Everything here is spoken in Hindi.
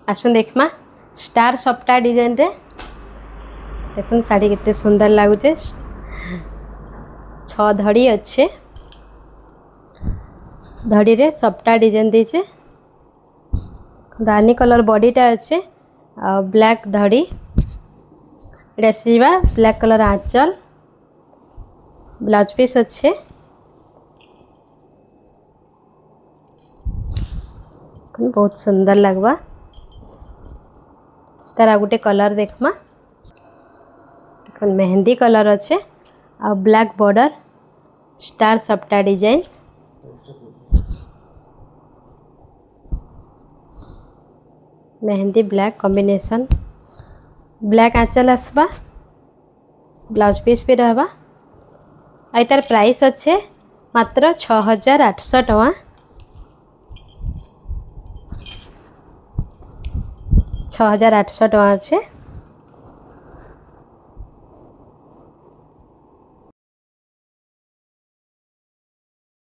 आसन देखमा स्टार सप्टा डिजाइन रे देखुन साड़ी कितने सुंदर लगुचे 6 धड़ी अच्छे धड़ी रे सप्टा डिजाइन दीचे रानी कलर बॉडीटा अच्छे ब्लैक धड़ी रेसीवा ब्लैक कलर आंचल ब्लाउज पीस अच्छे बहुत सुंदर लगवा तार गोटे कलर देखमा मेहंदी कलर अच्छे आ ब्लैक बॉर्डर स्टार सप्टा design mehndi black combination black आंचल आसबा ब्लाउज पीस भी रहबा आई तार प्राइस अच्छे मात्र 6800 टका 6800 टका अच्छे।